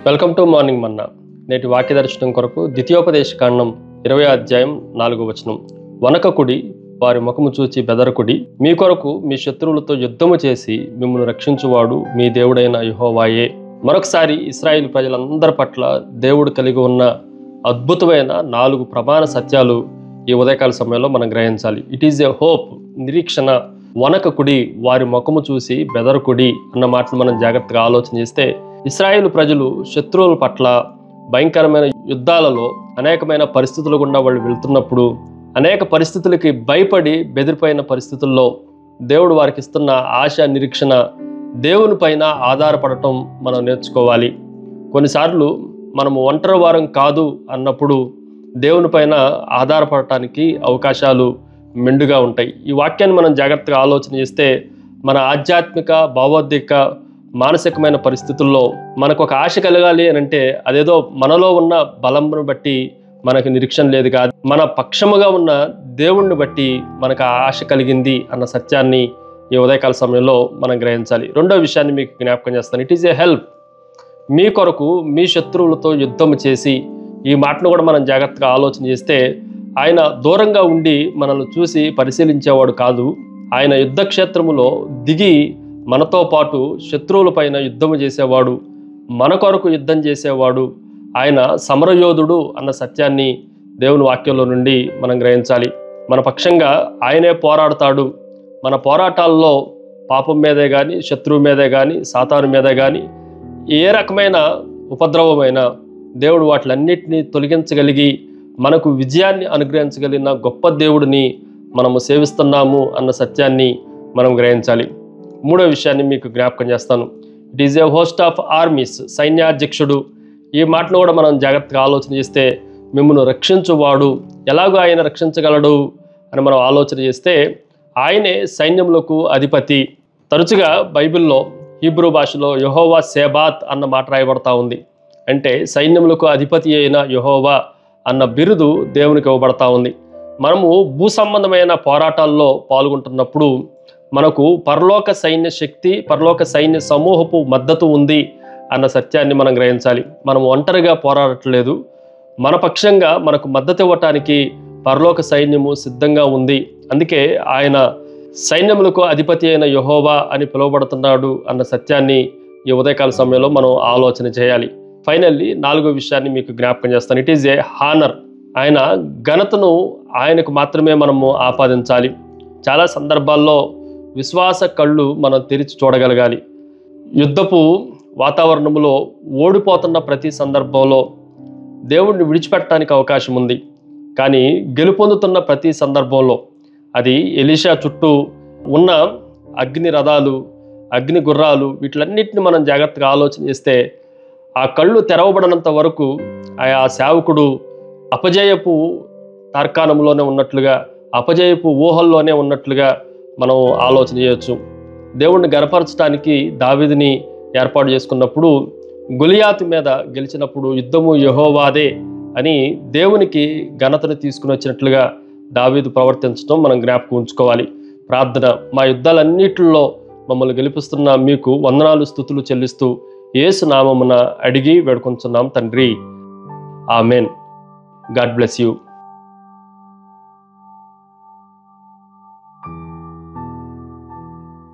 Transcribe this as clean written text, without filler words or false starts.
Welcome to morning మన్నా. నేటి వాక్య దర్శనం కొరకు ద్వితీయోపదేశ కాండం 20 అధ్యాయం 4వ వచనం. వనకకుడి, వారి ముఖము చూచి బెదరకుడి. మీ కొరకు మీ శత్రువులతో యుద్ధము చేసి మిమ్మల్ని రక్షించువాడు మీ దేవుడైన యెహోవాయే. మరొకసారి ఇశ్రాయేలు ప్రజలందరి పట్ల దేవుడు కలిగి ఉన్న అద్భుతమైన 4 ప్రమాణ సత్యాలు ఈ ఉదయకాల సమయంలో మనం గ్రహించాలి. ఇట్ ఈజ్ ఎ హోప్, నిరీక్షణ. వనకకుడి, వారి ముఖము చూసి బెదరకుడి అన్న మాటను మనం జాగ్రత్తగా ఆలోచన చేస్తే, ఇశ్రాయేలు ప్రజలు శత్రువుల పట్ల భయంకరమైన యుద్ధాలలో అనేకమైన పరిస్థితులు గుండా వాళ్ళు వెళ్తున్నప్పుడు, అనేక పరిస్థితులకి భయపడి బెదిరిపోయిన పరిస్థితుల్లో దేవుడు వారికి ఇస్తున్న ఆశ, నిరీక్షణ, దేవుని పైన ఆధారపడటం మనం నేర్చుకోవాలి. కొన్నిసార్లు మనము ఒంటరి వారం కాదు అన్నప్పుడు దేవుని పైన ఆధారపడటానికి అవకాశాలు మెండుగా ఉంటాయి. ఈ వాక్యాన్ని మనం జాగ్రత్తగా ఆలోచన చేస్తే, మన ఆధ్యాత్మిక, భావోద్వేగ, మానసికమైన పరిస్థితుల్లో మనకు ఒక ఆశ కలగాలి అని అంటే అదేదో మనలో ఉన్న బలంను బట్టి మనకు నిరీక్షణ లేదు కాదు, మన పక్షముగా ఉన్న దేవుణ్ణి బట్టి మనకు ఆ ఆశ కలిగింది అన్న సత్యాన్ని ఈ ఉదయకాల సమయంలో మనం గ్రహించాలి. రెండో విషయాన్ని మీకు జ్ఞాపకం చేస్తాను. It is a help. మీ కొరకు మీ శత్రువులతో యుద్ధం చేసి, ఈ మాటను కూడా మనం జాగ్రత్తగా ఆలోచన చేస్తే, ఆయన దూరంగా ఉండి మనల్ని చూసి పరిశీలించేవాడు కాదు. ఆయన యుద్ధక్షేత్రములో దిగి మనతో పాటు శత్రువుల పైన యుద్ధము చేసేవాడు, మన కొరకు యుద్ధం చేసేవాడు. ఆయన సమరయోధుడు అన్న సత్యాన్ని దేవుని వాక్యంలో నుండి మనం గ్రహించాలి. మన పక్షంగా ఆయనే పోరాడతాడు. మన పోరాటాల్లో పాపం మీదే కానీ, శత్రువు మీదే కానీ, సాతాను మీదే కానీ, ఏ రకమైన ఉపద్రవమైన దేవుడు వాటిలన్నిటినీ తొలగించగలిగి మనకు విజయాన్ని అనుగ్రహించగలిగిన గొప్ప దేవుడిని మనము సేవిస్తున్నాము అన్న సత్యాన్ని మనం గ్రహించాలి. మూడో విషయాన్ని మీకు జ్ఞాపకం చేస్తాను. It is a host of armies, సైన్యాధ్యక్షుడు. ఈ మాటను కూడా మనం జాగ్రత్తగా ఆలోచన చేస్తే, మిమ్మల్ని రక్షించువాడు. ఎలాగో ఆయన రక్షించగలడు అని మనం ఆలోచన చేస్తే, ఆయనే సైన్యములకు అధిపతి. తరచుగా బైబిల్లో హీబ్రూ భాషలో యెహోవా సేబాత్ అన్న మాట రాయబడతా ఉంది. అంటే సైన్యములకు అధిపతి అయిన యెహోవా అన్న బిరుదు దేవునికి ఇవ్వబడతా ఉంది. మనము భూ సంబంధమైన పోరాటాల్లో పాల్గొంటున్నప్పుడు మనకు పరలోక సైన్య శక్తి, పరలోక సైన్య సమూహపు మద్దతు ఉంది అన్న సత్యాన్ని మనం గ్రహించాలి. మనం ఒంటరిగా పోరాడట్లేదు. మన పక్షంగా మనకు మద్దతు ఇవ్వటానికి పరలోక సైన్యము సిద్ధంగా ఉంది. అందుకే ఆయన సైన్యములకు అధిపతి అయిన యెహోవా అని పిలువబడుతున్నాడు అన్న సత్యాన్ని ఈ ఉదయకాల సమయంలో మనం ఆలోచన చేయాలి. ఫైనల్లీ 4వ విషయాన్ని మీకు జ్ఞాపకం చేస్తాను. It is A honour. ఆయన ఘనతను ఆయనకు మాత్రమే మనము ఆపాదించాలి. చాలా సందర్భాల్లో విశ్వాస కళ్ళు మనం తెరిచి చూడగలగాలి. యుద్ధపు వాతావరణంలో ఓడిపోతున్న ప్రతి సందర్భంలో దేవుడిని విడిచిపెట్టడానికి అవకాశం ఉంది. కానీ గెలుపొందుతున్న ప్రతి సందర్భంలో, అది ఎలీషా చుట్టూ ఉన్న అగ్ని రథాలు, అగ్ని గుర్రాలు, వీటిలన్నిటిని మనం జాగ్రత్తగా ఆలోచన చేస్తే, ఆ కళ్ళు తెరవబడినంత వరకు ఆ సేవకుడు అపజయపు తార్కాణంలోనే ఉన్నట్లుగా, అపజయపు ఊహల్లోనే ఉన్నట్లుగా మనం ఆలోచన చేయొచ్చు. దేవుణ్ణి గర్వపరచడానికి దావీదుని ఏర్పాటు చేసుకున్నప్పుడు, గొలియాతు మీద గెలిచినప్పుడు యుద్ధము యెహోవాదే అని దేవునికి ఘనతను తీసుకుని వచ్చినట్లుగా దావీదు ప్రవర్తించడం మనం జ్ఞాపకం ఉంచుకోవాలి. ప్రార్థన. మా యుద్ధాలన్నిటిలో మమ్మల్ని గెలిపిస్తున్న మీకు వందనాలు, స్తుతులు చెల్లిస్తూ యేసు నామమున అడిగి వేడుకొంచున్నాం తండ్రి. ఆమెన్. God bless you.